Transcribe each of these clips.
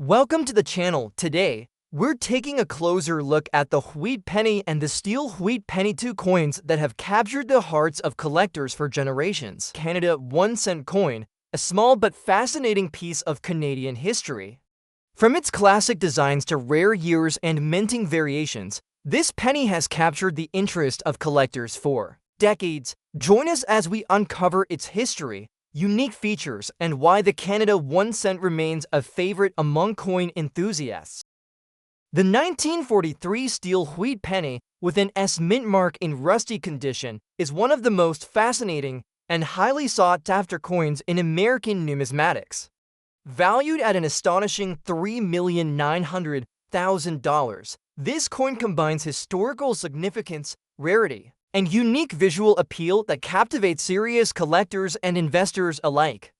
Welcome to the channel. Today, we're taking a closer look at the wheat penny and the steel wheat penny, two coins that have captured the hearts of collectors for generations. Canada 1 cent coin, a small but fascinating piece of Canadian history. From its classic designs to rare years and minting variations, this penny has captured the interest of collectors for decades. Join us as we uncover its history, unique features, and why the Canada 1 cent remains a favorite among coin enthusiasts. The 1943 steel wheat penny with an S mint mark in rusty condition is one of the most fascinating and highly sought-after coins in American numismatics. Valued at an astonishing $3,900,000, this coin combines historical significance, rarity, and unique visual appeal that captivates serious collectors and investors alike.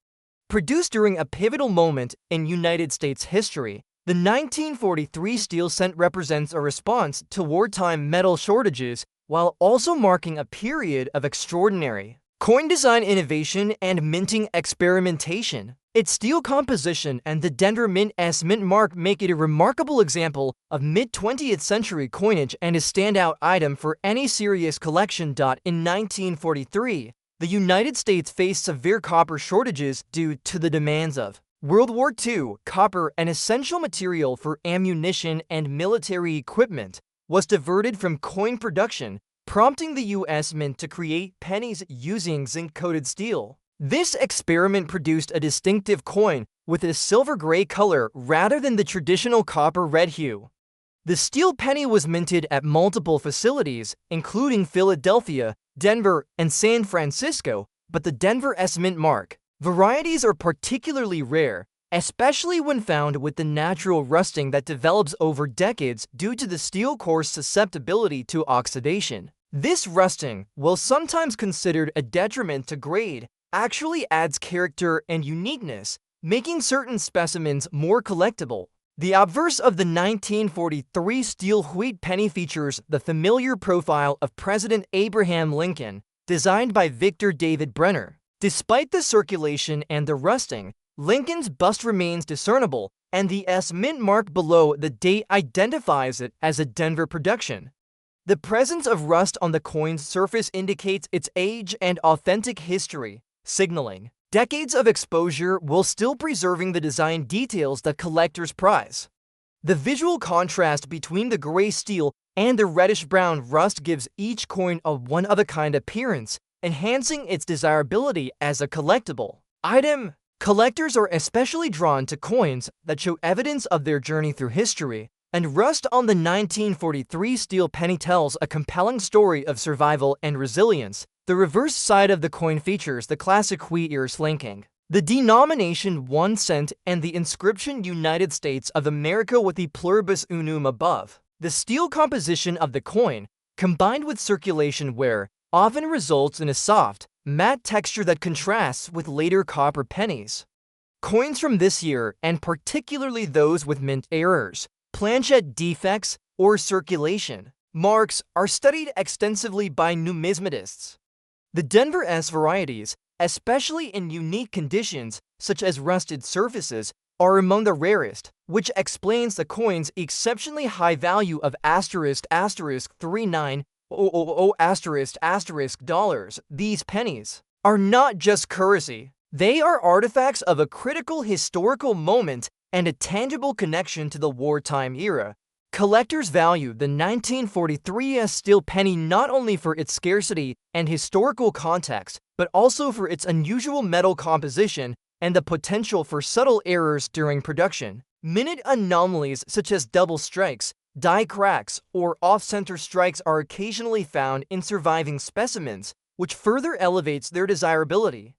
Produced during a pivotal moment in United States history, the 1943 steel cent represents a response to wartime metal shortages while also marking a period of extraordinary coin design innovation and minting experimentation. Its steel composition and the Denver Mint S mint mark make it a remarkable example of mid-20th century coinage and a standout item for any serious collection. In 1943, the United States faced severe copper shortages due to the demands of World War II. Copper, an essential material for ammunition and military equipment, was diverted from coin production, prompting the U.S. Mint to create pennies using zinc-coated steel. This experiment produced a distinctive coin with a silver-gray color rather than the traditional copper-red hue. The steel penny was minted at multiple facilities, including Philadelphia, Denver, and San Francisco, but the Denver S mint mark varieties are particularly rare, especially when found with the natural rusting that develops over decades due to the steel core's susceptibility to oxidation. This rusting, while sometimes considered a detriment to grade, actually adds character and uniqueness, making certain specimens more collectible. The obverse of the 1943 steel wheat penny features the familiar profile of President Abraham Lincoln, designed by Victor David Brenner. Despite the circulation and the rusting, Lincoln's bust remains discernible, and the S mint mark below the date identifies it as a Denver production. The presence of rust on the coin's surface indicates its age and authentic history, signaling decades of exposure while still preserving the design details that collectors prize. The visual contrast between the gray steel and the reddish-brown rust gives each coin a one-of-a-kind appearance, enhancing its desirability as a collectible item. Collectors are especially drawn to coins that show evidence of their journey through history, and rust on the 1943 steel penny tells a compelling story of survival and resilience. The reverse side of the coin features the classic wheat ears linking the denomination 1 cent and the inscription United States of America with the pluribus unum above. The steel composition of the coin, combined with circulation wear, often results in a soft, matte texture that contrasts with later copper pennies. Coins from this year, and particularly those with mint errors, planchet defects, or circulation marks, are studied extensively by numismatists. The Denver S varieties, especially in unique conditions such as rusted surfaces, are among the rarest, which explains the coin's exceptionally high value of $39,000. These pennies are not just currency, they are artifacts of a critical historical moment and a tangible connection to the wartime era. Collectors value the 1943 steel penny not only for its scarcity and historical context, but also for its unusual metal composition and the potential for subtle errors during production. Minute anomalies such as double strikes, die cracks, or off-center strikes are occasionally found in surviving specimens, which further elevates their desirability.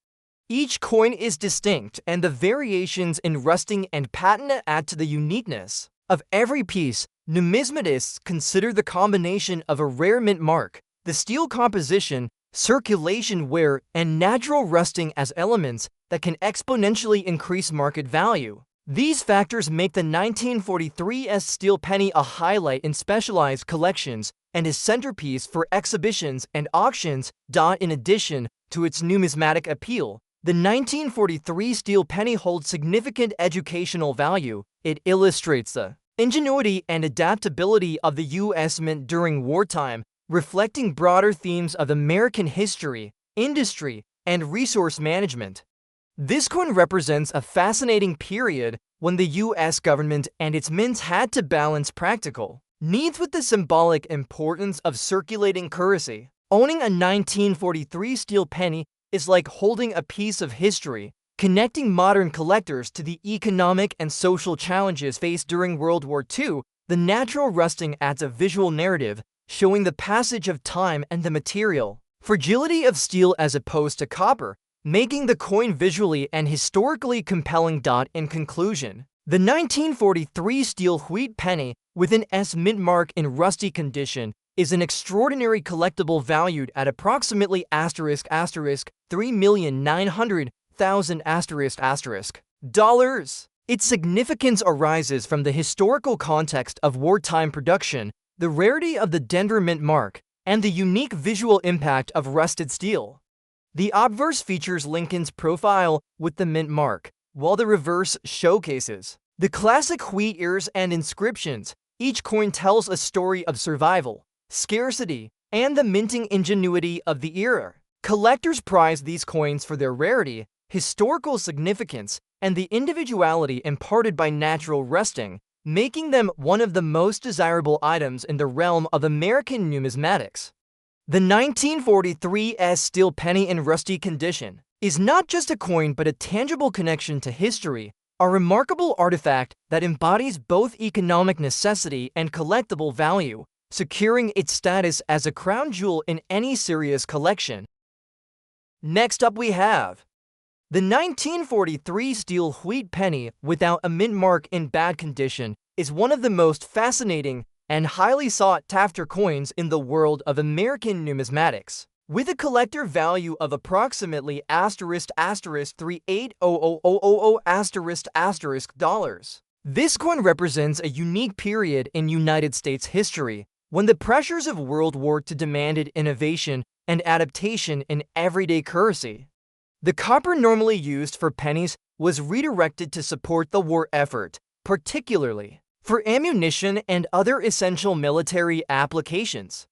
Each coin is distinct, and the variations in rusting and patina add to the uniqueness of every piece. Numismatists consider the combination of a rare mint mark, the steel composition, circulation wear, and natural rusting as elements that can exponentially increase market value. These factors make the 1943 steel penny a highlight in specialized collections and a centerpiece for exhibitions and auctions. In addition to its numismatic appeal, The 1943 steel penny holds significant educational value. It illustrates the ingenuity and adaptability of the U.S. Mint during wartime, reflecting broader themes of American history, industry, and resource management. This coin represents a fascinating period when the U.S. government and its mints had to balance practical needs with the symbolic importance of circulating currency. Owning a 1943 steel penny is like holding a piece of history, connecting modern collectors to the economic and social challenges faced during World War II. The natural rusting adds a visual narrative, showing the passage of time and the material fragility of steel as opposed to copper, making the coin visually and historically compelling. In conclusion, the 1943 steel wheat penny with an S mint mark in rusty condition is an extraordinary collectible valued at approximately $3,900,000 dollars. Its significance arises from the historical context of wartime production, the rarity of the Denver mint mark, and the unique visual impact of rusted steel. The obverse features Lincoln's profile with the mint mark, while the reverse showcases the classic wheat ears and inscriptions. Each coin tells a story of survival, scarcity, and the minting ingenuity of the era. Collectors prize these coins for their rarity, historical significance, and the individuality imparted by natural rusting, making them one of the most desirable items in the realm of American numismatics. The 1943 S steel penny in rusty condition is not just a coin but a tangible connection to history, a remarkable artifact that embodies both economic necessity and collectible value, securing its status as a crown jewel in any serious collection. Next up we have the 1943 steel wheat penny without a mint mark in bad condition is one of the most fascinating and highly sought-after coins in the world of American numismatics. With a collector value of approximately $38,000,000 dollars. This coin represents a unique period in United States history when the pressures of World War II demanded innovation and adaptation in everyday currency. The copper normally used for pennies was redirected to support the war effort, particularly for ammunition and other essential military applications.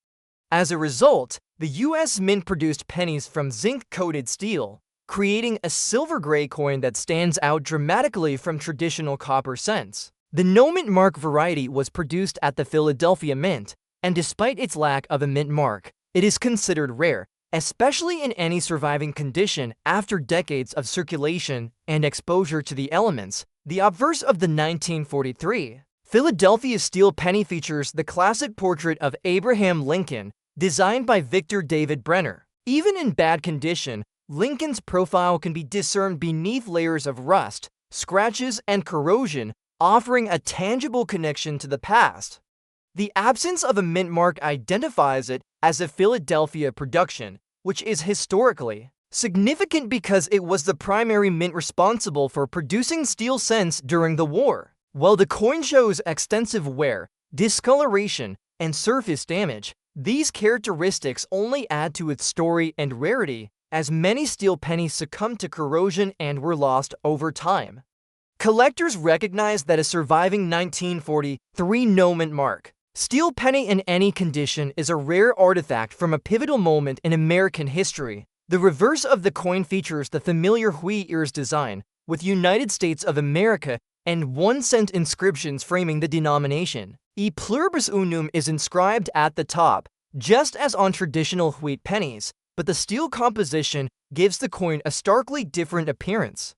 As a result, the U.S. Mint produced pennies from zinc-coated steel, creating a silver-gray coin that stands out dramatically from traditional copper cents. The no-mint mark variety was produced at the Philadelphia Mint, and despite its lack of a mint mark, it is considered rare, especially in any surviving condition after decades of circulation and exposure to the elements. The obverse of the 1943 Philadelphia steel penny features the classic portrait of Abraham Lincoln, designed by Victor David Brenner. Even in bad condition, Lincoln's profile can be discerned beneath layers of rust, scratches, and corrosion, offering a tangible connection to the past. The absence of a mint mark identifies it as a Philadelphia production, which is historically significant because it was the primary mint responsible for producing steel cents during the war. While the coin shows extensive wear, discoloration, and surface damage, these characteristics only add to its story and rarity, as many steel pennies succumbed to corrosion and were lost over time. Collectors recognize that a surviving 1943 no-mint mark steel penny in any condition is a rare artifact from a pivotal moment in American history. The reverse of the coin features the familiar wheat ears design, with United States of America and 1-cent inscriptions framing the denomination. E pluribus unum is inscribed at the top, just as on traditional wheat pennies, but the steel composition gives the coin a starkly different appearance.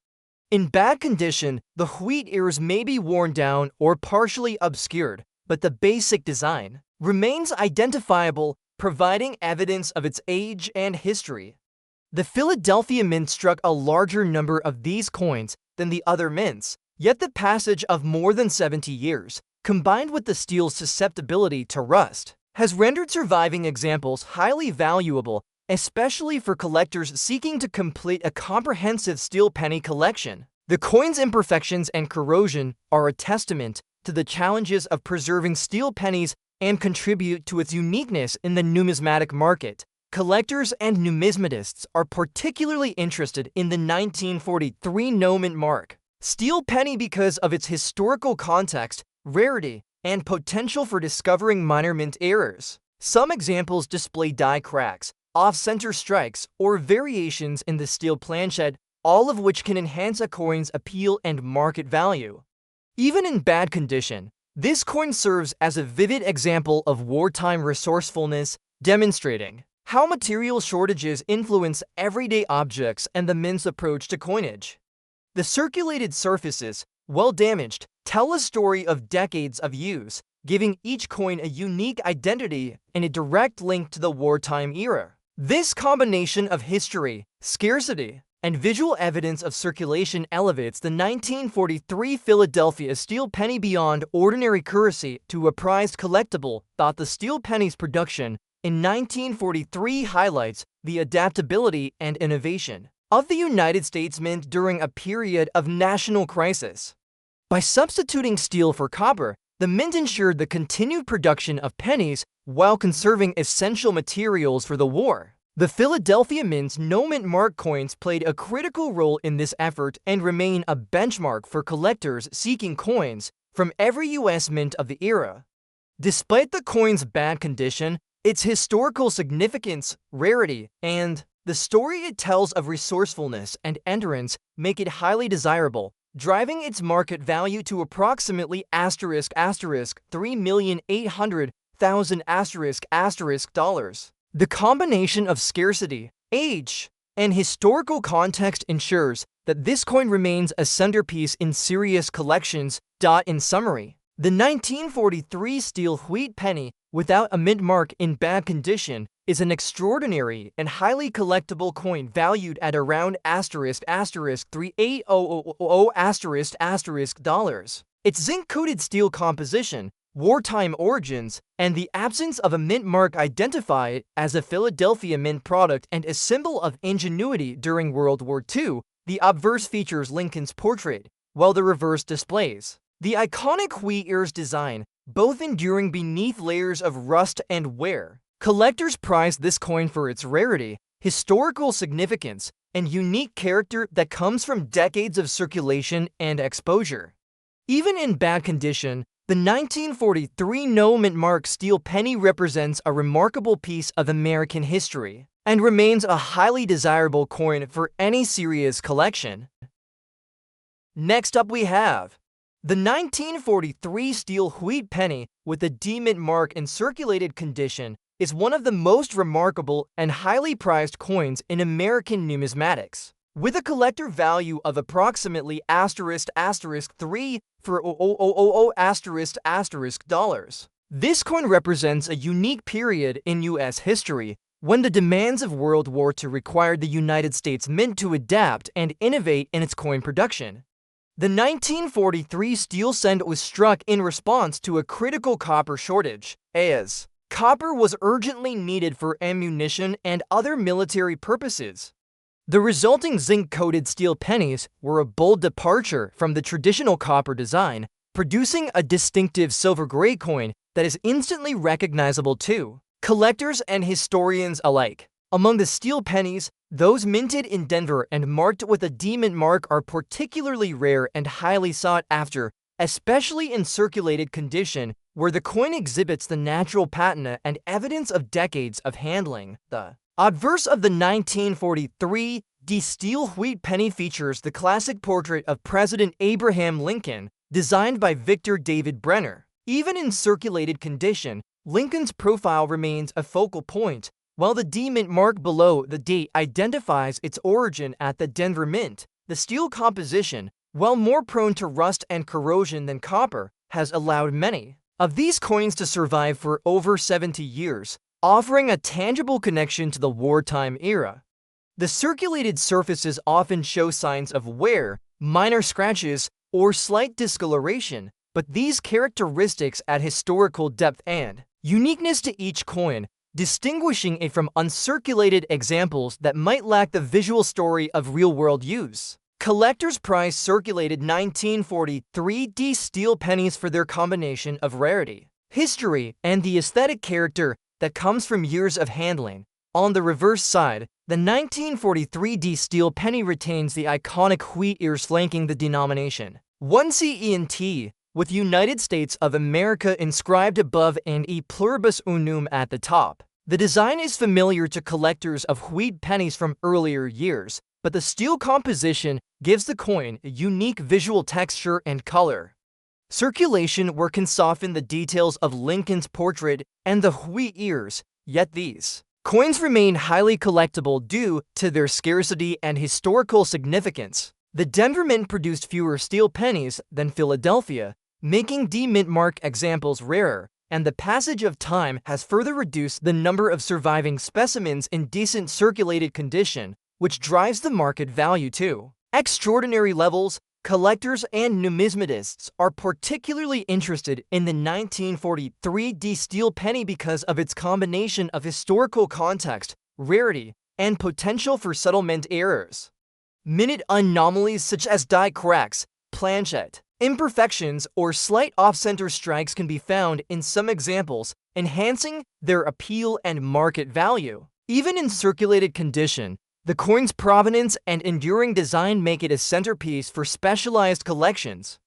In bad condition, the wheat ears may be worn down or partially obscured, but the basic design remains identifiable, providing evidence of its age and history. The Philadelphia Mint struck a larger number of these coins than the other mints, yet the passage of more than 70 years, combined with the steel's susceptibility to rust, has rendered surviving examples highly valuable, especially for collectors seeking to complete a comprehensive steel penny collection. The coin's imperfections and corrosion are a testament to the challenges of preserving steel pennies and contribute to its uniqueness in the numismatic market. Collectors and numismatists are particularly interested in the 1943 no mint mark steel penny because of its historical context, rarity, and potential for discovering minor mint errors. Some examples display die cracks, off-center strikes, or variations in the steel planchet, all of which can enhance a coin's appeal and market value. Even in bad condition, this coin serves as a vivid example of wartime resourcefulness, demonstrating how material shortages influence everyday objects and the mint's approach to coinage. The circulated surfaces, well damaged, tell a story of decades of use, giving each coin a unique identity and a direct link to the wartime era. This combination of history, scarcity, and visual evidence of circulation elevates the 1943 Philadelphia steel penny beyond ordinary currency to a prized collectible. The steel penny's production in 1943 highlights the adaptability and innovation of the United States Mint during a period of national crisis. By substituting steel for copper, the mint ensured the continued production of pennies while conserving essential materials for the war. The Philadelphia Mint's no mint mark coins played a critical role in this effort and remain a benchmark for collectors seeking coins from every U.S. mint of the era. Despite the coin's bad condition, its historical significance, rarity, and the story it tells of resourcefulness and endurance make it highly desirable, driving its market value to approximately $3,800,000 dollars. The combination of scarcity, age, and historical context ensures that this coin remains a centerpiece in serious collections. In summary, the 1943 steel wheat penny without a mint mark in bad condition is an extraordinary and highly collectible coin valued at around $3,800,000 dollars. Its zinc-coated steel composition, wartime origins, and the absence of a mint mark identify it as a Philadelphia Mint product and a symbol of ingenuity during World War II. The obverse features Lincoln's portrait, while the reverse displays the iconic wheat ears design, both enduring beneath layers of rust and wear. Collectors prize this coin for its rarity, historical significance, and unique character that comes from decades of circulation and exposure. Even in bad condition, the 1943 no mint mark steel penny represents a remarkable piece of American history and remains a highly desirable coin for any serious collection. Next up we have the 1943 steel wheat penny with a D-mint mark in circulated condition is one of the most remarkable and highly prized coins in American numismatics. With a collector value of approximately $3 for dollars. This coin represents a unique period in U.S. history when the demands of World War II required the United States Mint to adapt and innovate in its coin production. The 1943 steel cent was struck in response to a critical copper shortage, as copper was urgently needed for ammunition and other military purposes. The resulting zinc-coated steel pennies were a bold departure from the traditional copper design, producing a distinctive silver-gray coin that is instantly recognizable to collectors and historians alike. Among the steel pennies, those minted in Denver and marked with a D-mint mark are particularly rare and highly sought after, especially in circulated condition, where the coin exhibits the natural patina and evidence of decades of handling. The obverse of the 1943 steel wheat penny features the classic portrait of President Abraham Lincoln, designed by Victor David Brenner. Even in circulated condition, Lincoln's profile remains a focal point, while the D-mint mark below the date identifies its origin at the Denver Mint. The steel composition, while more prone to rust and corrosion than copper, has allowed many of these coins to survive for over 70 years, offering a tangible connection to the wartime era. The circulated surfaces often show signs of wear, minor scratches, or slight discoloration, but these characteristics add historical depth and uniqueness to each coin, distinguishing it from uncirculated examples that might lack the visual story of real-world use. Collectors prize circulated 1943 steel pennies for their combination of rarity, history, and the aesthetic character that comes from years of handling. On the reverse side, the 1943D steel penny retains the iconic wheat ears flanking the denomination. 1CENT, with United States of America inscribed above and E pluribus unum at the top. The design is familiar to collectors of wheat pennies from earlier years, but the steel composition gives the coin a unique visual texture and color. Circulation work can soften the details of Lincoln's portrait and the wheat ears, yet these coins remain highly collectible due to their scarcity and historical significance. The Denver Mint produced fewer steel pennies than Philadelphia, making D-Mint mark examples rarer, and the passage of time has further reduced the number of surviving specimens in decent circulated condition, which drives the market value to extraordinary levels. Collectors and numismatists are particularly interested in the 1943D steel penny because of its combination of historical context, rarity, and potential for settlement errors. Minute anomalies such as die cracks, planchet imperfections, or slight off-center strikes can be found in some examples, enhancing their appeal and market value. Even in circulated condition, the coin's provenance and enduring design make it a centerpiece for specialized collections.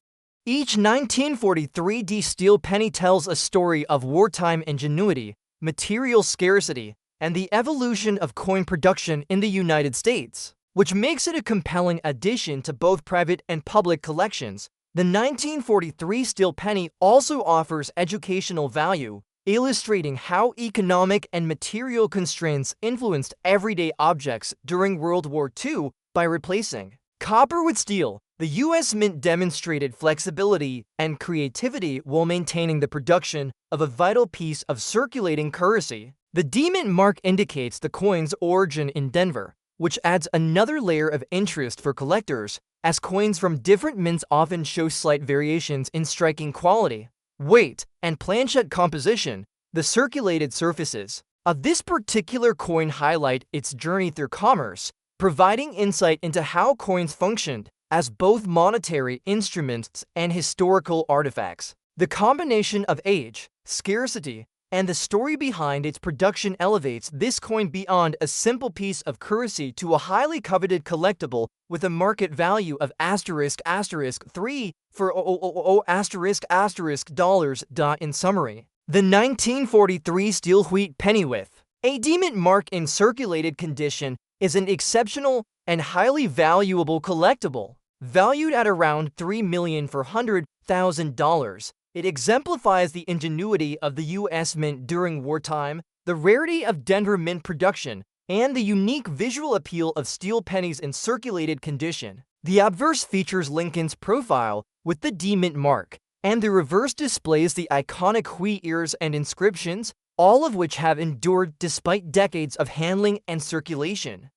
Each 1943D steel penny tells a story of wartime ingenuity, material scarcity, and the evolution of coin production in the United States, which makes it a compelling addition to both private and public collections. The 1943 steel penny also offers educational value, illustrating how economic and material constraints influenced everyday objects during World War II by replacing copper with steel. The U.S. Mint demonstrated flexibility and creativity while maintaining the production of a vital piece of circulating currency. The D-Mint mark indicates the coin's origin in Denver, which adds another layer of interest for collectors, as coins from different mints often show slight variations in striking quality, weight, and planchet composition. The circulated surfaces of this particular coin highlight its journey through commerce, providing insight into how coins functioned as both monetary instruments and historical artifacts. The combination of age, scarcity, and the story behind its production elevates this coin beyond a simple piece of currency to a highly coveted collectible with a market value of **3 for $**. In summary, the 1943 steel wheat penny with a D-Mint mark in circulated condition is an exceptional and highly valuable collectible, valued at around $3,400,000. It exemplifies the ingenuity of the U.S. Mint during wartime, the rarity of Denver Mint production, and the unique visual appeal of steel pennies in circulated condition. The obverse features Lincoln's profile with the D-Mint mark, and the reverse displays the iconic wheat ears and inscriptions, all of which have endured despite decades of handling and circulation.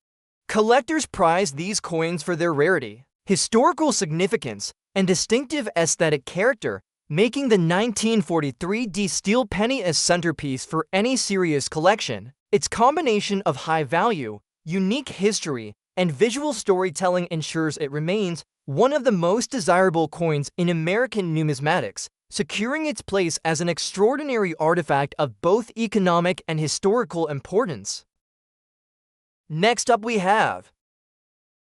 Collectors prize these coins for their rarity, historical significance, and distinctive aesthetic character, making the 1943D steel penny a centerpiece for any serious collection. Its combination of high value, unique history, and visual storytelling ensures it remains one of the most desirable coins in American numismatics, securing its place as an extraordinary artifact of both economic and historical importance. Next up we have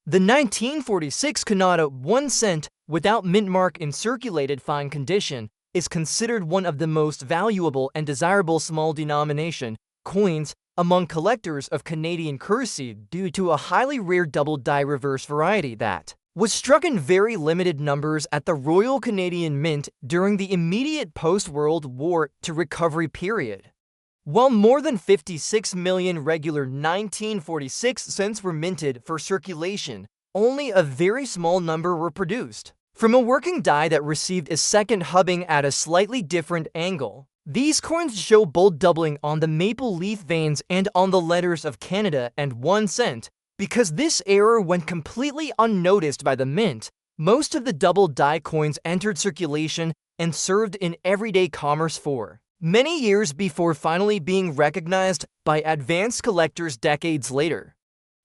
the 1946 Canada 1 cent without mint mark in circulated fine condition is considered one of the most valuable and desirable small denomination coins among collectors of Canadian currency due to a highly rare double die reverse variety that was struck in very limited numbers at the Royal Canadian Mint during the immediate post-World War II recovery period. While more than 56 million regular 1946 cents were minted for circulation, only a very small number were produced from a working die that received a second hubbing at a slightly different angle. These coins show bold doubling on the maple leaf veins and on the letters of Canada and 1 cent. Because this error went completely unnoticed by the Mint, most of the double die coins entered circulation and served in everyday commerce for many years before finally being recognized by advanced collectors decades later.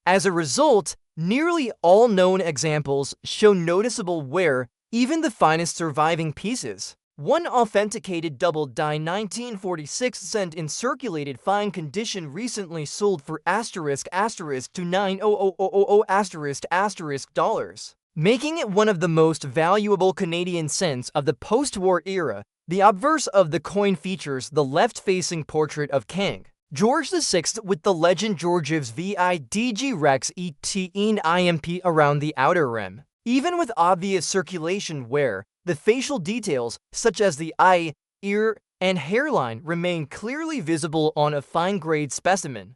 As a result, nearly all known examples show noticeable wear, even the finest surviving pieces. One authenticated double-die 1946 cent in circulated fine condition recently sold for **to 90000 dollars, making it one of the most valuable Canadian cents of the post-war era. The obverse of the coin features the left-facing portrait of King George VI with the legend Georgiev's Vidg Rex et imp around the outer rim. Even with obvious circulation wear, the facial details, such as the eye, ear, and hairline, remain clearly visible on a fine-grade specimen.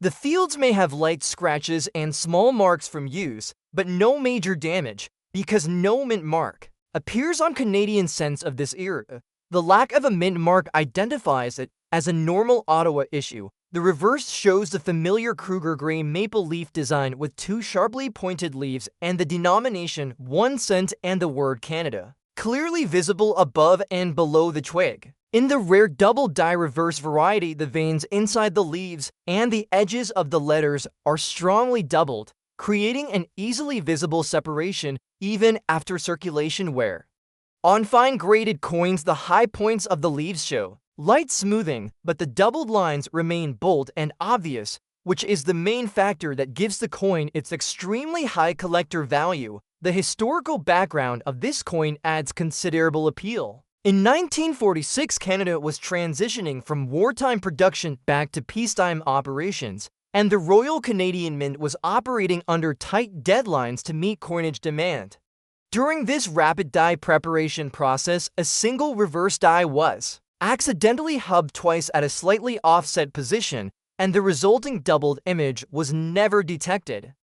The fields may have light scratches and small marks from use, but no major damage, because no mint mark appears on Canadian cents of this era. The lack of a mint mark identifies it as a normal Ottawa issue. The reverse shows the familiar Kruger gray maple leaf design with two sharply pointed leaves and the denomination 1 cent and the word Canada clearly visible above and below the twig. In the rare double-die reverse variety, the veins inside the leaves and the edges of the letters are strongly doubled, creating an easily visible separation even after circulation wear. On fine-graded coins, the high points of the leaves show light smoothing, but the doubled lines remain bold and obvious, which is the main factor that gives the coin its extremely high collector value. The historical background of this coin adds considerable appeal. In 1946, Canada was transitioning from wartime production back to peacetime operations, and the Royal Canadian Mint was operating under tight deadlines to meet coinage demand. During this rapid die preparation process, a single reverse die was accidentally hubbed twice at a slightly offset position, and the resulting doubled image was never detected.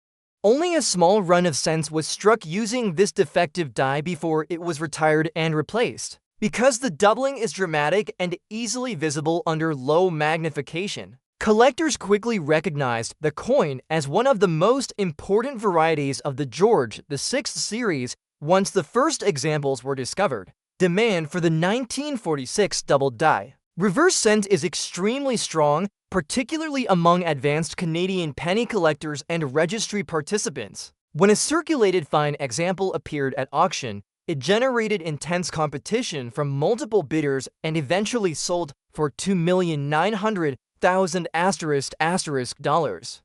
Only a small run of cents was struck using this defective die before it was retired and replaced. Because the doubling is dramatic and easily visible under low magnification, collectors quickly recognized the coin as one of the most important varieties of the George VI series once the first examples were discovered. Demand for the 1946 double die reverse cent is extremely strong, particularly among advanced Canadian penny collectors and registry participants. When a circulated fine example appeared at auction, it generated intense competition from multiple bidders and eventually sold for $2,900,000 dollars.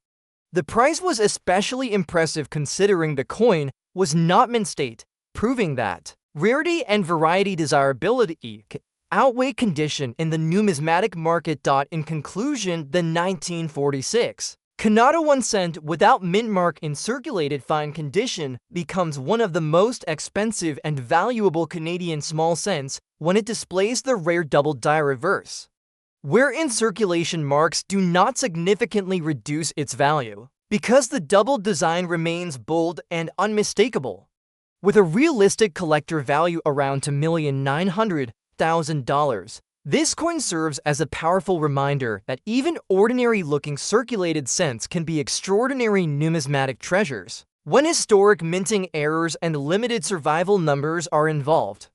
The price was especially impressive considering the coin was not mint state, proving that rarity and variety desirability outweigh condition in the numismatic market. In conclusion, the 1946 Canada 1 cent without mint mark in circulated fine condition becomes one of the most expensive and valuable Canadian small cents when it displays the rare double die reverse, wherein circulation marks do not significantly reduce its value, because the double design remains bold and unmistakable. With a realistic collector value around $2,900,000, this coin serves as a powerful reminder that even ordinary-looking circulated cents can be extraordinary numismatic treasures when historic minting errors and limited survival numbers are involved.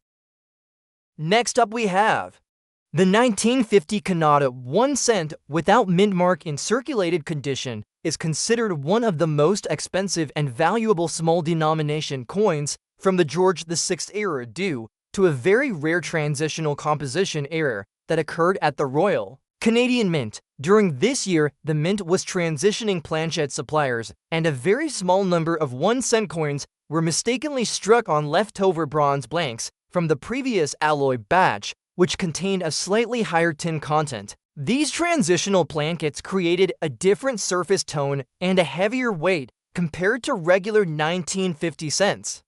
Next up we have the 1950 Canada 1 cent without mint mark in circulated condition is considered one of the most expensive and valuable small denomination coins from the George VI era due to a very rare transitional composition error that occurred at the Royal Canadian Mint. During this year, the Mint was transitioning planchette suppliers, and a very small number of 1 cent coins were mistakenly struck on leftover bronze blanks from the previous alloy batch, which contained a slightly higher tin content. These transitional plankets created a different surface tone and a heavier weight compared to regular 1950 cents.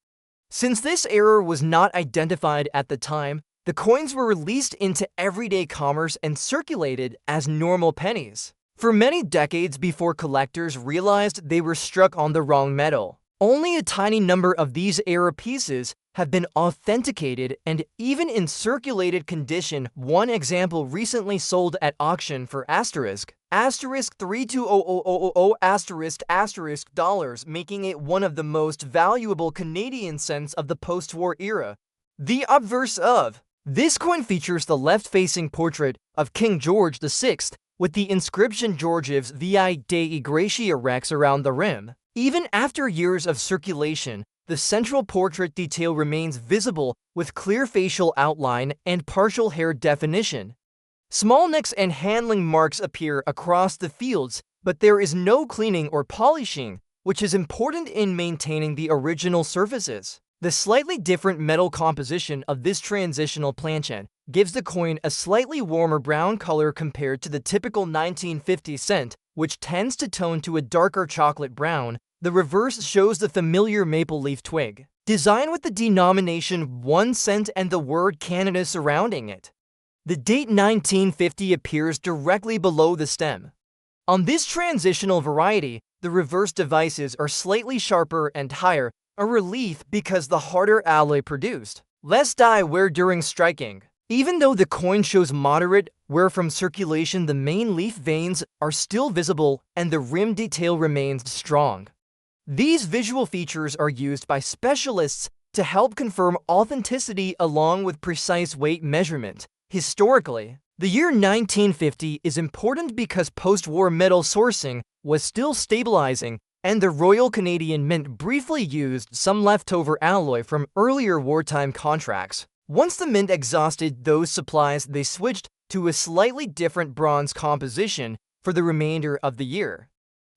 Since this error was not identified at the time, the coins were released into everyday commerce and circulated as normal pennies for many decades before collectors realized they were struck on the wrong metal. Only a tiny number of these error pieces have been authenticated, and even in circulated condition, one example recently sold at auction for $320,000 dollars, making it one of the most valuable Canadian cents of the post-war era. The obverse of this coin features the left-facing portrait of King George VI with the inscription Georgiev's Vidg Rex around the rim. Even after years of circulation, the central portrait detail remains visible with clear facial outline and partial hair definition. Small nicks and handling marks appear across the fields, but there is no cleaning or polishing, which is important in maintaining the original surfaces. The slightly different metal composition of this transitional planchet gives the coin a slightly warmer brown color compared to the typical 1950 cent, which tends to tone to a darker chocolate brown. The reverse shows the familiar maple leaf twig, designed with the denomination 1 cent and the word Canada surrounding it. The date 1950 appears directly below the stem. On this transitional variety, the reverse devices are slightly sharper and higher, a relief because the harder alloy produced less die wear during striking. Even though the coin shows moderate wear from circulation, the main leaf veins are still visible and the rim detail remains strong. These visual features are used by specialists to help confirm authenticity along with precise weight measurement. Historically, the year 1950 is important because post-war metal sourcing was still stabilizing, and the Royal Canadian Mint briefly used some leftover alloy from earlier wartime contracts. Once the Mint exhausted those supplies, they switched to a slightly different bronze composition for the remainder of the year.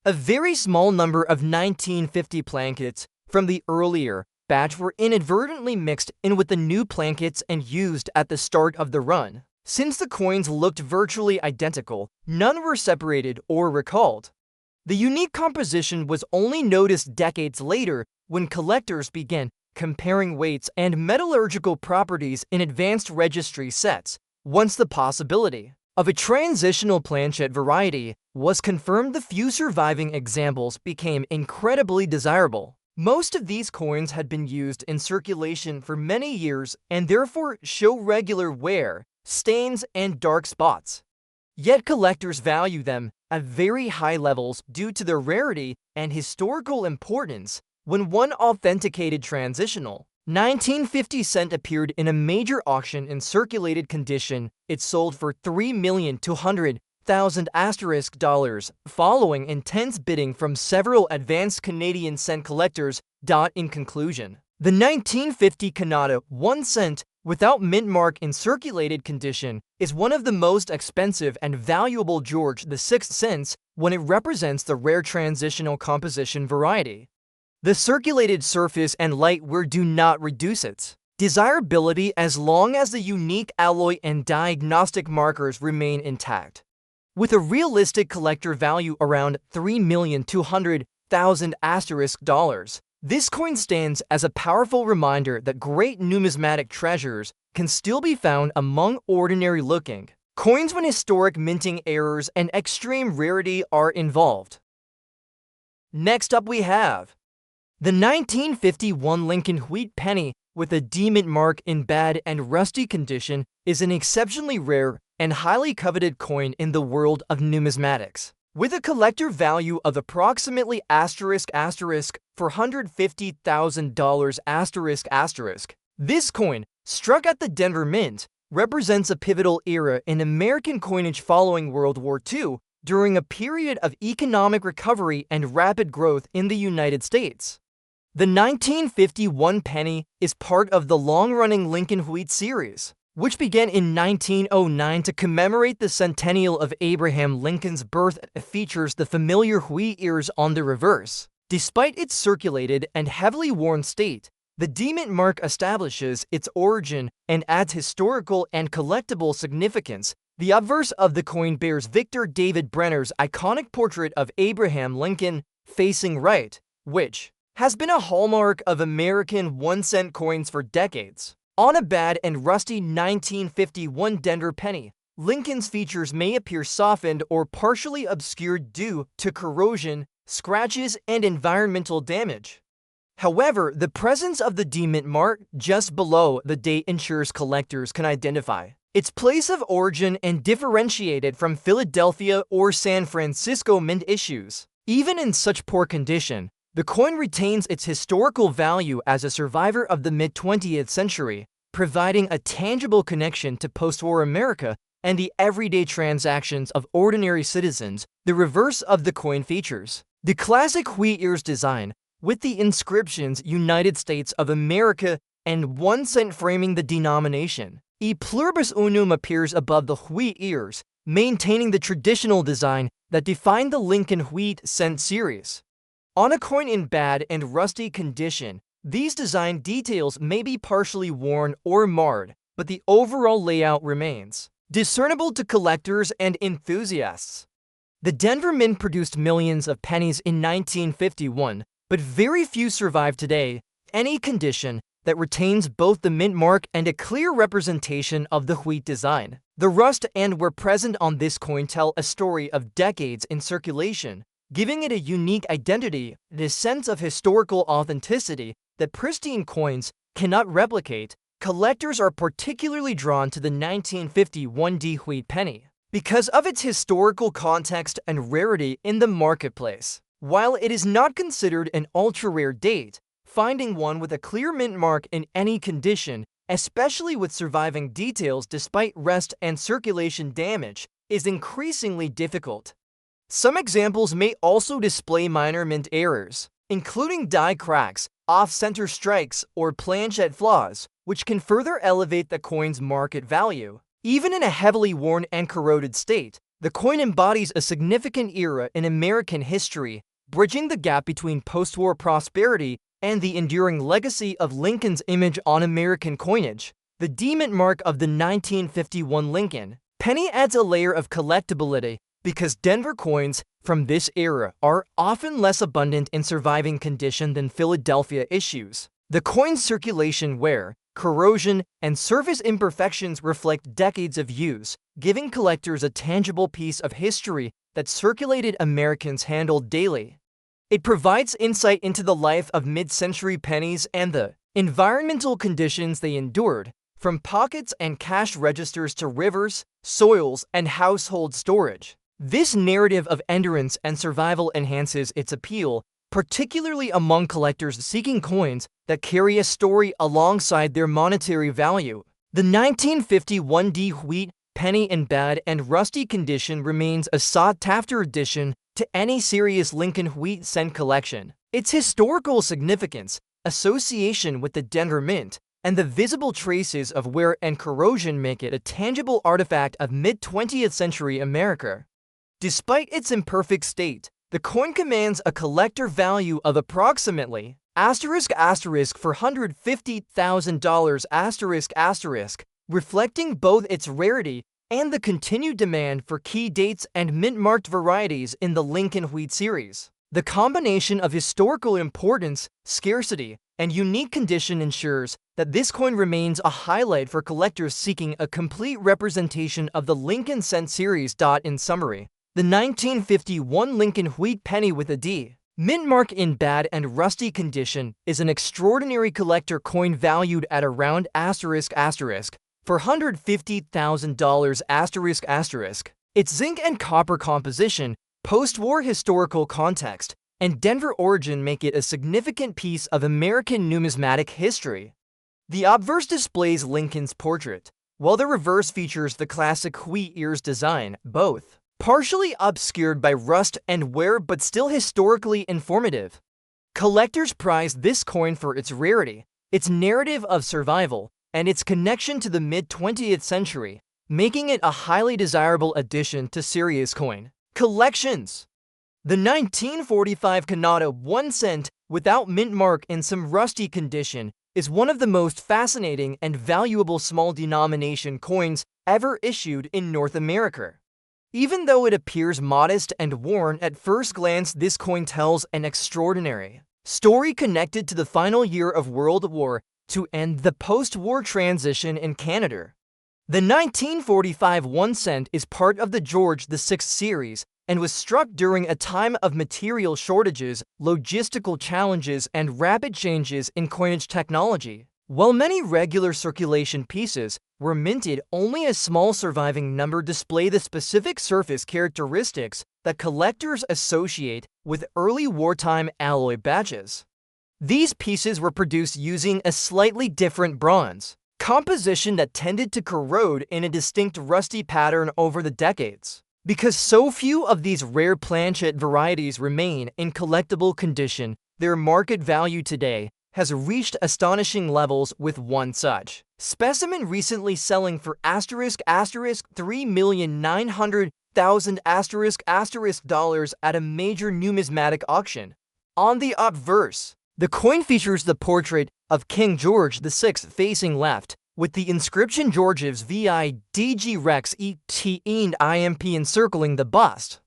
A very small number of 1950 plankets from the earlier batch were inadvertently mixed in with the new plankets and used at the start of the run. Since the coins looked virtually identical, none were separated or recalled. The unique composition was only noticed decades later when collectors began comparing weights and metallurgical properties in advanced registry sets. Once the possibility of a transitional planchet variety was confirmed, the few surviving examples became incredibly desirable. Most of these coins had been used in circulation for many years and therefore show regular wear, stains, and dark spots. Yet collectors value them at very high levels due to their rarity and historical importance. When one authenticated transitional 1950 cent appeared in a major auction in circulated condition, it sold for $3,200,000 following intense bidding from several advanced Canadian cent collectors. In conclusion, the 1950 Canada 1 cent without mint mark in circulated condition is one of the most expensive and valuable George VI cents when it represents the rare transitional composition variety. The circulated surface and light wear do not reduce its desirability as long as the unique alloy and diagnostic markers remain intact. With a realistic collector value around $3,200,000, this coin stands as a powerful reminder that great numismatic treasures can still be found among ordinary-looking coins when historic minting errors and extreme rarity are involved. Next up we have the 1951 Lincoln wheat penny with a D-mint mark in bad and rusty condition is an exceptionally rare and highly coveted coin in the world of numismatics. With a collector value of approximately $450,000 this coin, struck at the Denver Mint, represents a pivotal era in American coinage following World War II, during a period of economic recovery and rapid growth in the United States. The 1951 penny is part of the long-running Lincoln Wheat series, which began in 1909 to commemorate the centennial of Abraham Lincoln's birth. It features the familiar wheat ears on the reverse. Despite its circulated and heavily worn state, the D-mint mark establishes its origin and adds historical and collectible significance. The obverse of the coin bears Victor David Brenner's iconic portrait of Abraham Lincoln facing right, which has been a hallmark of American 1-cent coins for decades. On a bad and rusty 1951 Denver penny, Lincoln's features may appear softened or partially obscured due to corrosion, scratches, and environmental damage. However, the presence of the D-mint mark just below the date ensures collectors can identify its place of origin and differentiate it from Philadelphia or San Francisco mint issues. Even in such poor condition, the coin retains its historical value as a survivor of the mid-20th century, providing a tangible connection to post-war America and the everyday transactions of ordinary citizens. The reverse of the coin features the classic wheat ears design, with the inscriptions United States of America and 1 cent framing the denomination. E pluribus unum appears above the wheat ears, maintaining the traditional design that defined the Lincoln wheat cent series. On a coin in bad and rusty condition, these design details may be partially worn or marred, but the overall layout remains discernible to collectors and enthusiasts. The Denver Mint produced millions of pennies in 1951, but very few survive today. Any condition that retains both the mint mark and a clear representation of the wheat design. The rust and wear present on this coin tell a story of decades in circulation, giving it a unique identity and a sense of historical authenticity that pristine coins cannot replicate. Collectors are particularly drawn to the 1951 D wheat penny because of its historical context and rarity in the marketplace. While it is not considered an ultra-rare date, finding one with a clear mint mark in any condition, especially with surviving details despite rust and circulation damage, is increasingly difficult. Some examples may also display minor mint errors, including die cracks, off-center strikes, or planchet flaws, which can further elevate the coin's market value. Even in a heavily worn and corroded state, the coin embodies a significant era in American history, bridging the gap between post-war prosperity and the enduring legacy of Lincoln's image on American coinage. The D-mint mark of the 1951 Lincoln penny adds a layer of collectability because Denver coins from this era are often less abundant in surviving condition than Philadelphia issues. The coin's circulation wear, corrosion, and surface imperfections reflect decades of use, giving collectors a tangible piece of history that circulated Americans handled daily. It provides insight into the life of mid-century pennies and the environmental conditions they endured, from pockets and cash registers to rivers, soils, and household storage. This narrative of endurance and survival enhances its appeal, particularly among collectors seeking coins that carry a story alongside their monetary value. The 1951 D wheat penny in bad and rusty condition remains a sought-after addition to any serious Lincoln wheat cent collection. Its historical significance, association with the Denver Mint, and the visible traces of wear and corrosion make it a tangible artifact of mid-20th century America. Despite its imperfect state, the coin commands a collector value of approximately $450,000 reflecting both its rarity and the continued demand for key dates and mint-marked varieties in the Lincoln wheat series. The combination of historical importance, scarcity, and unique condition ensures that this coin remains a highlight for collectors seeking a complete representation of the Lincoln cent series. In summary, the 1951 Lincoln wheat penny with a D mint mark in bad and rusty condition is an extraordinary collector coin valued at around $450,000 Its zinc and copper composition, post-war historical context, and Denver origin make it a significant piece of American numismatic history. The obverse displays Lincoln's portrait, while the reverse features the classic wheat ears design, both partially obscured by rust and wear but still historically informative. Collectors prize this coin for its rarity, its narrative of survival, and its connection to the mid-20th century, making it a highly desirable addition to serious coin collections. The 1945 Canada 1 cent without mint mark in some rusty condition is one of the most fascinating and valuable small denomination coins ever issued in North America. Even though it appears modest and worn at first glance, this coin tells an extraordinary story connected to the final year of World War II and the post-war transition in Canada. The 1945 1 cent is part of the George VI series and was struck during a time of material shortages, logistical challenges, and rapid changes in coinage technology. While many regular circulation pieces were minted, only a small surviving number display the specific surface characteristics that collectors associate with early wartime alloy badges. These pieces were produced using a slightly different bronze composition that tended to corrode in a distinct rusty pattern over the decades. Because so few of these rare planchet varieties remain in collectible condition, Their market value today has reached astonishing levels, with one such specimen recently selling for $3,900,000 dollars at a major numismatic auction. On the obverse, the coin features the portrait of King George VI facing left, with the inscription Georgievs VIDG Rex et IMP encircling the bust.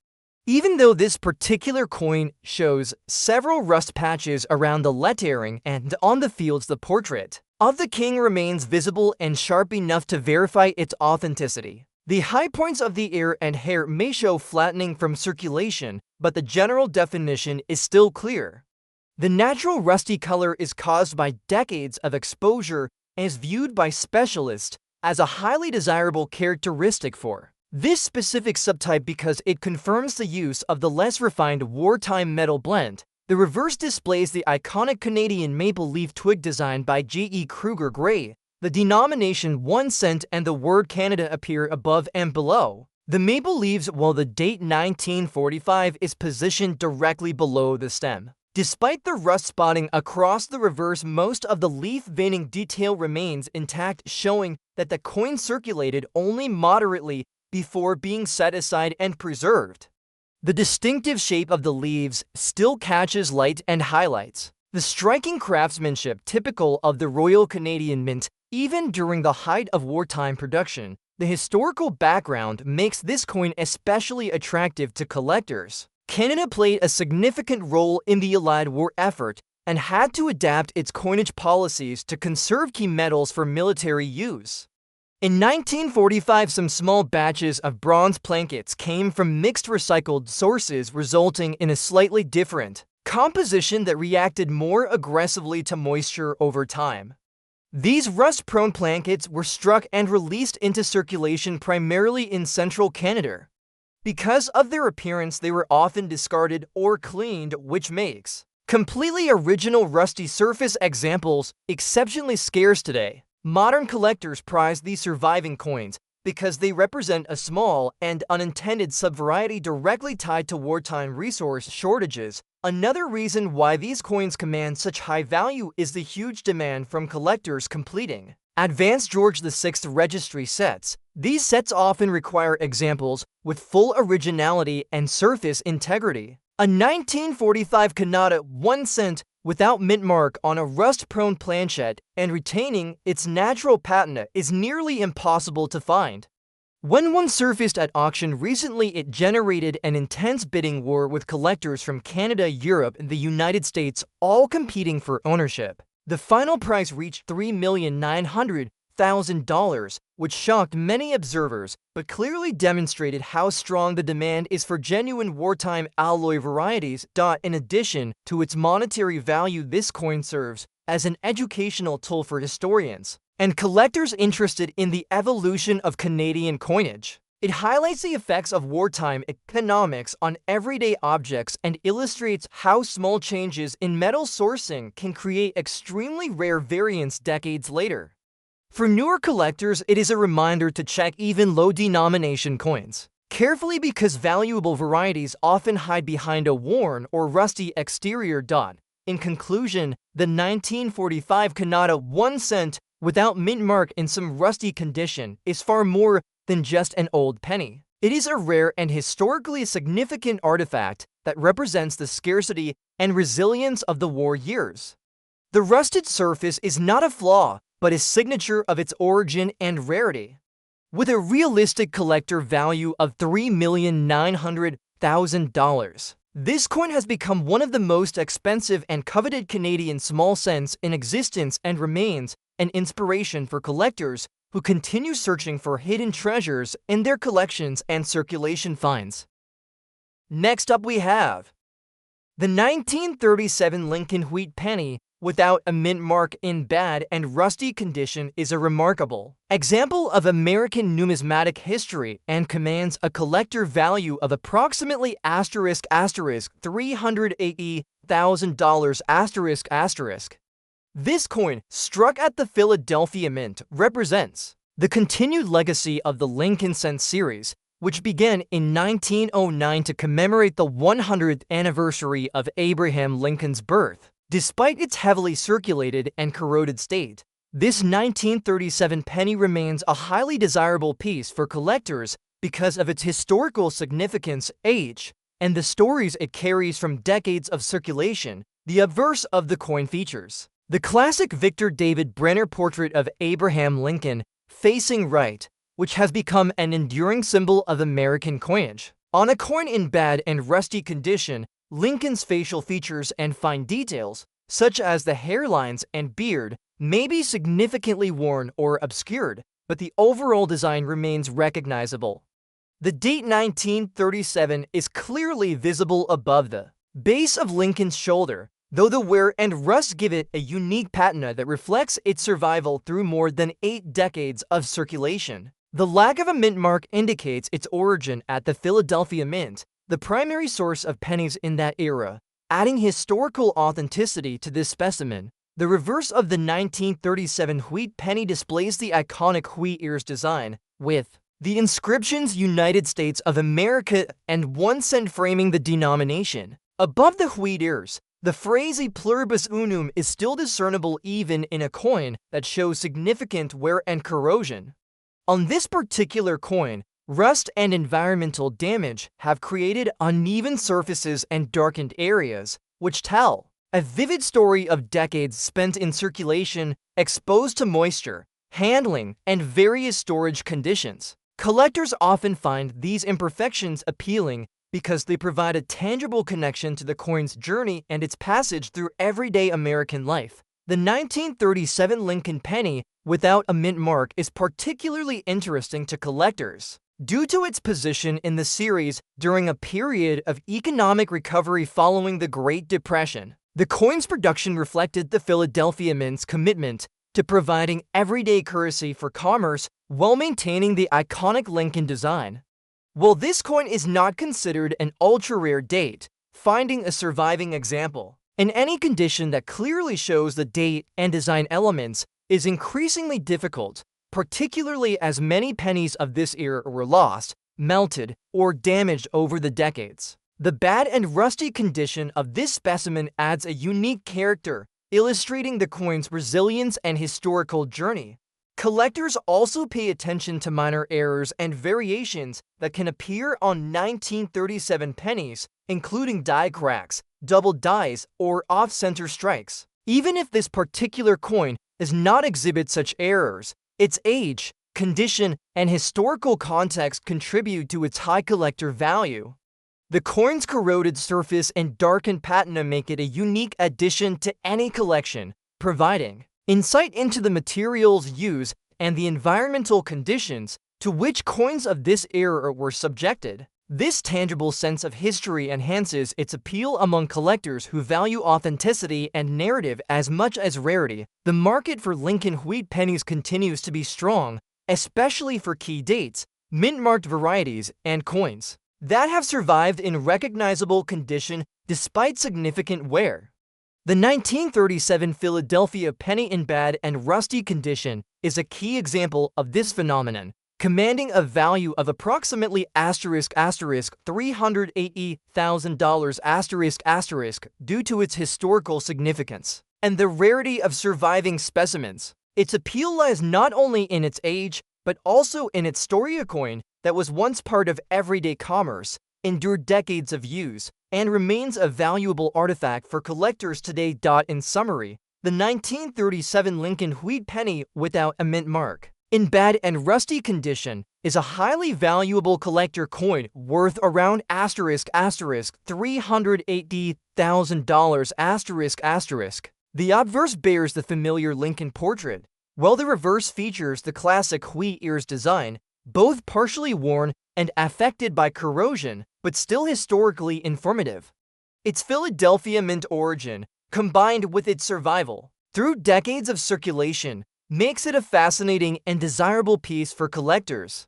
Even though this particular coin shows several rust patches around the lettering and on the fields, the portrait of the king remains visible and sharp enough to verify its authenticity. The high points of the ear and hair may show flattening from circulation, but the general definition is still clear. The natural rusty color is caused by decades of exposure and is viewed by specialists as a highly desirable characteristic for this specific subtype because it confirms the use of the less refined wartime metal blend. The reverse displays the iconic Canadian maple leaf twig design by J.E. Kruger Gray. The denomination 1 cent and the word Canada appear above and below the maple leaves, while the date 1945 is positioned directly below the stem. Despite the rust spotting across the reverse, most of the leaf veining detail remains intact, showing that the coin circulated only moderately before being set aside and preserved. The distinctive shape of the leaves still catches light and highlights the striking craftsmanship typical of the Royal Canadian Mint, even during the height of wartime production. The historical background makes this coin especially attractive to collectors. Canada played a significant role in the Allied war effort and had to adapt its coinage policies to conserve key metals for military use. In 1945, some small batches of bronze plankets came from mixed recycled sources, resulting in a slightly different composition that reacted more aggressively to moisture over time. These rust-prone plankets were struck and released into circulation primarily in central Canada. Because of their appearance, they were often discarded or cleaned, which makes completely original rusty surface examples exceptionally scarce today. Modern collectors prize these surviving coins because they represent a small and unintended subvariety directly tied to wartime resource shortages. Another reason why these coins command such high value is the huge demand from collectors completing advanced George VI registry sets. These sets often require examples with full originality and surface integrity. A 1945 Canada 1 cent without mint mark on a rust-prone planchette and retaining its natural patina is nearly impossible to find. When one surfaced at auction recently, it generated an intense bidding war with collectors from Canada, Europe, and the United States, all competing for ownership. The final price reached $3,900,000, which shocked many observers, but clearly demonstrated how strong the demand is for genuine wartime alloy varieties. In addition to its monetary value, this coin serves as an educational tool for historians and collectors interested in the evolution of Canadian coinage. It highlights the effects of wartime economics on everyday objects and illustrates how small changes in metal sourcing can create extremely rare variants decades later. For newer collectors, it is a reminder to check even low-denomination coins carefully because valuable varieties often hide behind a worn or rusty exterior. In conclusion, the 1945 Canada 1 cent without mint mark in some rusty condition is far more than just an old penny. It is a rare and historically significant artifact that represents the scarcity and resilience of the war years. The rusted surface is not a flaw, but a signature of its origin and rarity. With a realistic collector value of $3,900,000, this coin has become one of the most expensive and coveted Canadian small cents in existence and remains an inspiration for collectors who continue searching for hidden treasures in their collections and circulation finds. Next up we have the 1937 Lincoln Wheat penny without a mint mark in bad and rusty condition is a remarkable example of American numismatic history and commands a collector value of approximately $380,000 . This coin, struck at the Philadelphia Mint, represents the continued legacy of the Lincoln cent series, which began in 1909 to commemorate the 100th anniversary of Abraham Lincoln's birth. Despite its heavily circulated and corroded state, this 1937 penny remains a highly desirable piece for collectors because of its historical significance, age, and the stories it carries from decades of circulation. The obverse of the coin features the classic Victor David Brenner portrait of Abraham Lincoln facing right, which has become an enduring symbol of American coinage. On a coin in bad and rusty condition, Lincoln's facial features and fine details, such as the hairlines and beard, may be significantly worn or obscured, but the overall design remains recognizable. The date 1937 is clearly visible above the base of Lincoln's shoulder, though the wear and rust give it a unique patina that reflects its survival through more than 8 decades of circulation. The lack of a mint mark indicates its origin at the Philadelphia Mint, the primary source of pennies in that era, adding historical authenticity to this specimen. The reverse of the 1937 wheat penny displays the iconic wheat ears design, with the inscriptions United States of America and 1 cent framing the denomination. Above the wheat ears, the phrase e pluribus unum is still discernible even in a coin that shows significant wear and corrosion. On this particular coin, rust and environmental damage have created uneven surfaces and darkened areas, which tell a vivid story of decades spent in circulation, exposed to moisture, handling, and various storage conditions. Collectors often find these imperfections appealing because they provide a tangible connection to the coin's journey and its passage through everyday American life. The 1937 Lincoln penny without a mint mark is particularly interesting to collectors due to its position in the series during a period of economic recovery following the Great Depression. The coin's production reflected the Philadelphia Mint's commitment to providing everyday currency for commerce while maintaining the iconic Lincoln design. While this coin is not considered an ultra-rare date, finding a surviving example in any condition that clearly shows the date and design elements is increasingly difficult, particularly as many pennies of this era were lost, melted, or damaged over the decades. The bad and rusty condition of this specimen adds a unique character, illustrating the coin's resilience and historical journey. Collectors also pay attention to minor errors and variations that can appear on 1937 pennies, including die cracks, double dies, or off-center strikes. Even if this particular coin does not exhibit such errors, its age, condition, and historical context contribute to its high collector value. The coin's corroded surface and darkened patina make it a unique addition to any collection, providing insight into the materials used and the environmental conditions to which coins of this era were subjected. This tangible sense of history enhances its appeal among collectors who value authenticity and narrative as much as rarity. The market for Lincoln wheat pennies continues to be strong, especially for key dates, mint-marked varieties, and coins that have survived in recognizable condition despite significant wear. The 1937 Philadelphia penny in bad and rusty condition is a key example of this phenomenon, commanding a value of approximately $380,000 due to its historical significance and the rarity of surviving specimens. Its appeal lies not only in its age, but also in its story. A coin that was once part of everyday commerce, endured decades of use, and remains a valuable artifact for collectors today. In summary, the 1937 Lincoln wheat penny without a mint mark, in bad and rusty condition, is a highly valuable collector coin worth around $380,000. The obverse bears the familiar Lincoln portrait, while the reverse features the classic wheat ears design, both partially worn and affected by corrosion, but still historically informative. Its Philadelphia Mint origin, combined with its survival through decades of circulation, makes it a fascinating and desirable piece for collectors.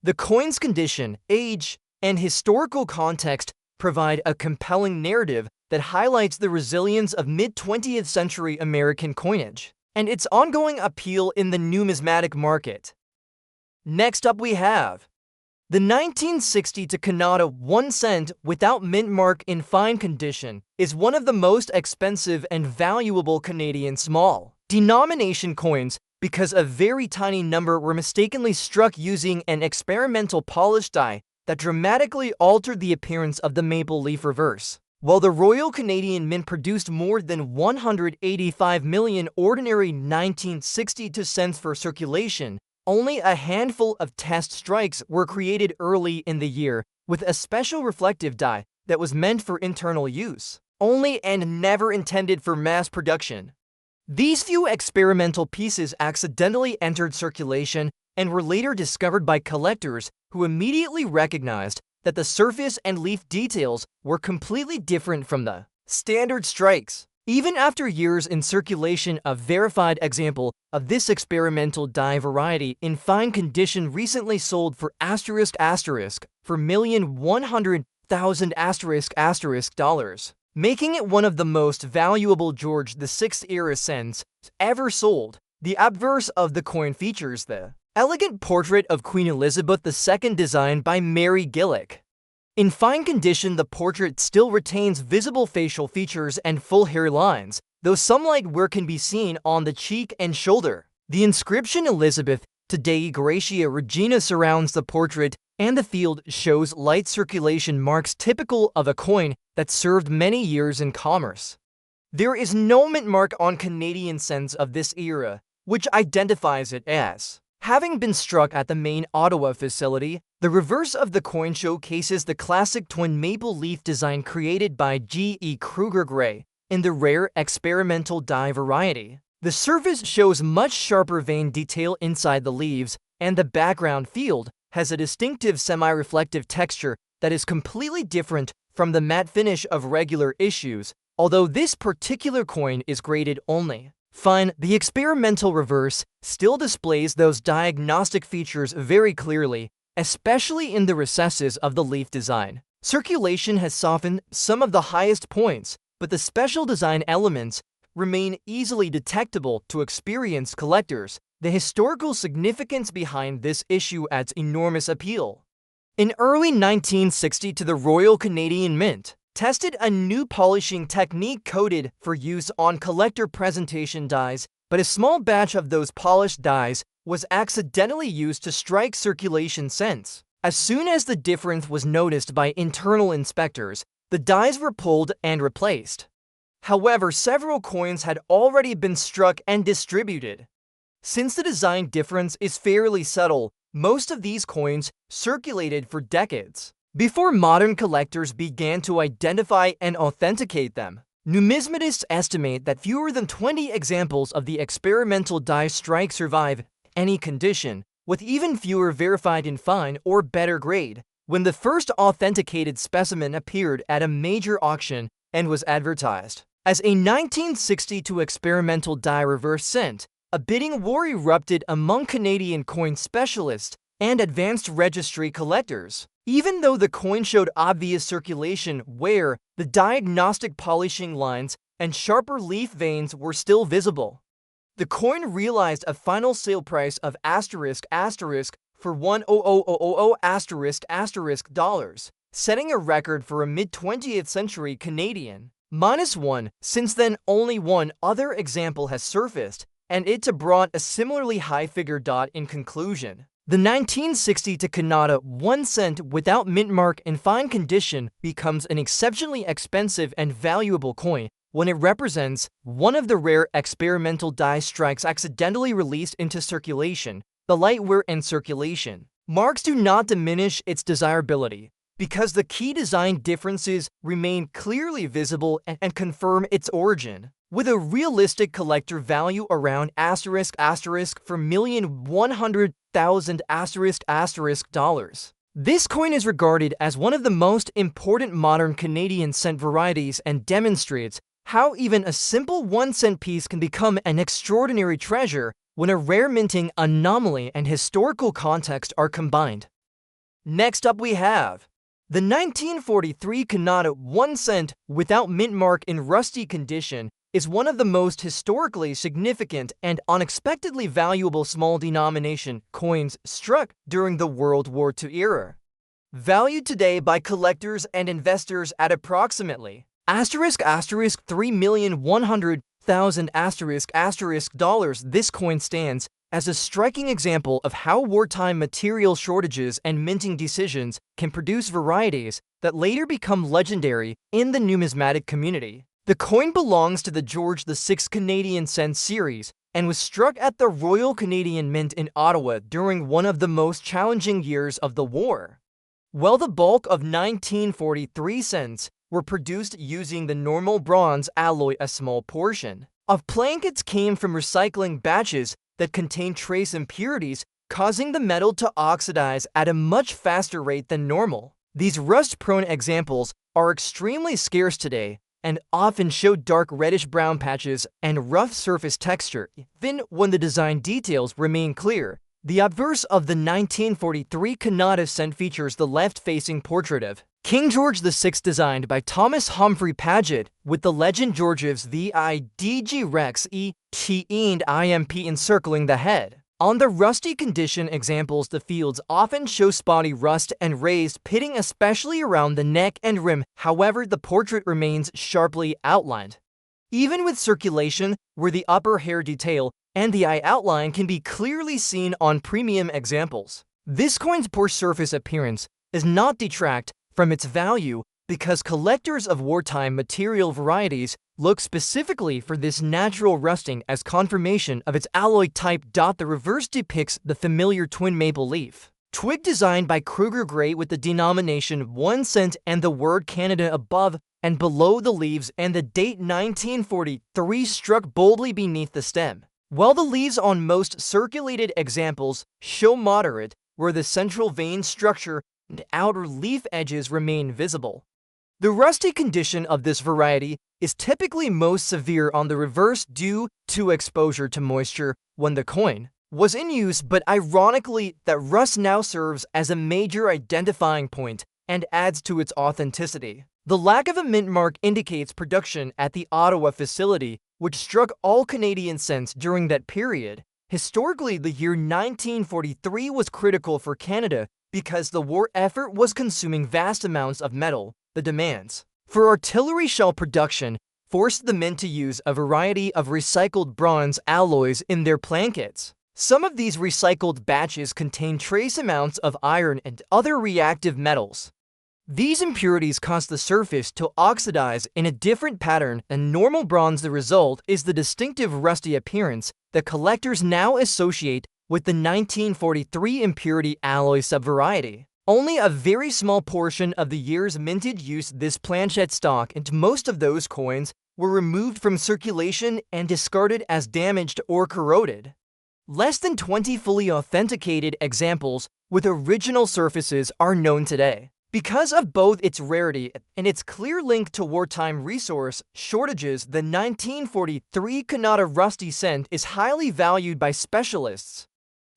The coin's condition, age, and historical context provide a compelling narrative that highlights the resilience of mid-20th century American coinage and its ongoing appeal in the numismatic market. Next up we have The 1960 to Canada 1 cent without mint mark in fine condition is one of the most expensive and valuable Canadian small denomination coins because a very tiny number were mistakenly struck using an experimental polished die that dramatically altered the appearance of the maple leaf reverse. While the Royal Canadian Mint produced more than 185 million ordinary 1962 cents for circulation, only a handful of test strikes were created early in the year with a special reflective die that was meant for internal use only and never intended for mass production. These few experimental pieces accidentally entered circulation and were later discovered by collectors who immediately recognized that the surface and leaf details were completely different from the standard strikes. Even after years in circulation, a verified example of this experimental die variety in fine condition recently sold for for $1,100,000 making it one of the most valuable George VI era cents ever sold. The obverse of the coin features the elegant portrait of Queen Elizabeth II designed by Mary Gillick. In fine condition, the portrait still retains visible facial features and full hairlines, though some light wear can be seen on the cheek and shoulder. The inscription Elizabeth to Dei Gratia Regina surrounds the portrait, and the field shows light circulation marks typical of a coin that served many years in commerce. There is no mint mark on Canadian cents of this era, which identifies it as having been struck at the main Ottawa facility. The reverse of the coin showcases the classic twin maple leaf design created by G.E. Kruger Gray in the rare experimental die variety. The surface shows much sharper vein detail inside the leaves, and the background field has a distinctive semi-reflective texture that is completely different from the matte finish of regular issues, although this particular coin is graded only fine. The experimental reverse still displays those diagnostic features very clearly, especially in the recesses of the leaf design. Circulation has softened some of the highest points, but the special design elements remain easily detectable to experienced collectors. The historical significance behind this issue adds enormous appeal. In early 1960, the Royal Canadian Mint tested a new polishing technique coded for use on collector presentation dies, but a small batch of those polished dies was accidentally used to strike circulation cents. As soon as the difference was noticed by internal inspectors, the dies were pulled and replaced. However, several coins had already been struck and distributed. Since the design difference is fairly subtle, most of these coins circulated for decades before modern collectors began to identify and authenticate them. Numismatists estimate that fewer than 20 examples of the experimental die strike survive any condition, with even fewer verified in fine or better grade. When the first authenticated specimen appeared at a major auction and was advertised as a 1962 experimental die reverse cent, a bidding war erupted among Canadian coin specialists and advanced registry collectors. Even though the coin showed obvious circulation wear, the diagnostic polishing lines and sharper leaf veins were still visible. The coin realized a final sale price of for $1,000,000 setting a record for a mid-20th century Canadian -1. Since then, only one other example has surfaced, and it brought a similarly high figure. In conclusion, the 1960 to Canada 1 cent without mint mark in fine condition becomes an exceptionally expensive and valuable coin when it represents one of the rare experimental die strikes accidentally released into circulation. The light wear and circulation marks do not diminish its desirability, because the key design differences remain clearly visible and confirm its origin. With a realistic collector value around for $1,100,000, this coin is regarded as one of the most important modern Canadian cent varieties and demonstrates how even a simple 1 cent piece can become an extraordinary treasure when a rare minting anomaly and historical context are combined. Next up we have the 1943 Canada 1 cent without mint mark in rusty condition is one of the most historically significant and unexpectedly valuable small denomination coins struck during the World War II era. Valued today by collectors and investors at approximately $3,100,000 dollars. This coin stands as a striking example of how wartime material shortages and minting decisions can produce varieties that later become legendary in the numismatic community. The coin belongs to the George VI Canadian cent series and was struck at the Royal Canadian Mint in Ottawa during one of the most challenging years of the war. While the bulk of 1943 cents were produced using the normal bronze alloy, a small portion of plankets came from recycling batches that contained trace impurities, causing the metal to oxidize at a much faster rate than normal. These rust-prone examples are extremely scarce today and often show dark reddish-brown patches and rough surface texture, even when the design details remain clear. The obverse of the 1943 Canada cent features the left-facing portrait of King George VI designed by Thomas Humphrey Paget, with the legend George's VIDG Rex ET and IMP encircling the head. On the rusty condition examples, the fields often show spotty rust and raised pitting, especially around the neck and rim. However, the portrait remains sharply outlined. Even with circulation, where the upper hair detail and the eye outline can be clearly seen on premium examples. This coin's poor surface appearance does not detract from its value because collectors of wartime material varieties look specifically for this natural rusting as confirmation of its alloy type. The reverse depicts the familiar twin maple leaf twig designed by Kruger Gray with the denomination 1 cent and the word Canada above and below the leaves and the date 1943 struck boldly beneath the stem. While the leaves on most circulated examples show moderate, where the central vein structure and outer leaf edges remain visible. The rusty condition of this variety is typically most severe on the reverse due to exposure to moisture when the coin was in use, but ironically, that rust now serves as a major identifying point and adds to its authenticity. The lack of a mint mark indicates production at the Ottawa facility, which struck all Canadian cents during that period. Historically, the year 1943 was critical for Canada because the war effort was consuming vast amounts of metal. The demands for artillery shell production forced the mint to use a variety of recycled bronze alloys in their plankets. Some of these recycled batches contain trace amounts of iron and other reactive metals. These impurities cause the surface to oxidize in a different pattern than normal bronze. The result is the distinctive rusty appearance that collectors now associate with the 1943 impurity alloy subvariety. Only a very small portion of the year's minted used this planchet stock, and most of those coins were removed from circulation and discarded as damaged or corroded. Less than 20 fully authenticated examples with original surfaces are known today. Because of both its rarity and its clear link to wartime resource shortages, the 1943 Canada rusty cent is highly valued by specialists.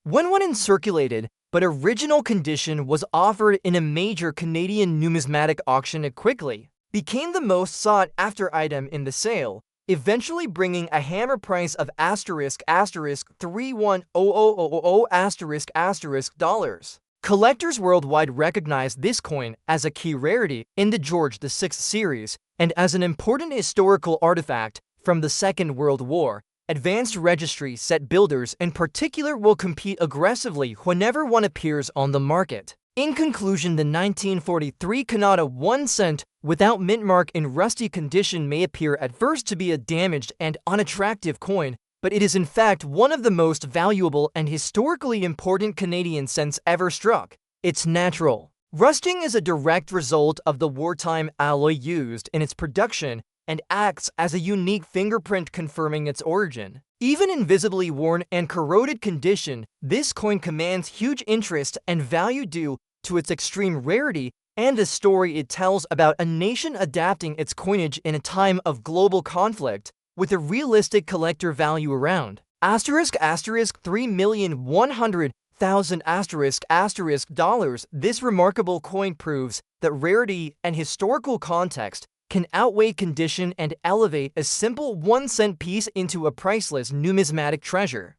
When one in circulated but original condition was offered in a major Canadian numismatic auction, it quickly became the most sought-after item in the sale, eventually bringing a hammer price of $3,100,000 dollars. Collectors worldwide recognize this coin as a key rarity in the George VI series and as an important historical artifact from the Second World War. Advanced registry set builders in particular will compete aggressively whenever one appears on the market. In conclusion, the 1943 Canada 1 cent without mint mark in rusty condition may appear at first to be a damaged and unattractive coin, but it is in fact one of the most valuable and historically important Canadian cents ever struck. It's natural rusting is a direct result of the wartime alloy used in its production and acts as a unique fingerprint confirming its origin. Even in visibly worn and corroded condition, this coin commands huge interest and value due to its extreme rarity and the story it tells about a nation adapting its coinage in a time of global conflict with a realistic collector value around $3,100,000 dollars. This remarkable coin proves that rarity and historical context can outweigh condition and elevate a simple 1 cent piece into a priceless numismatic treasure.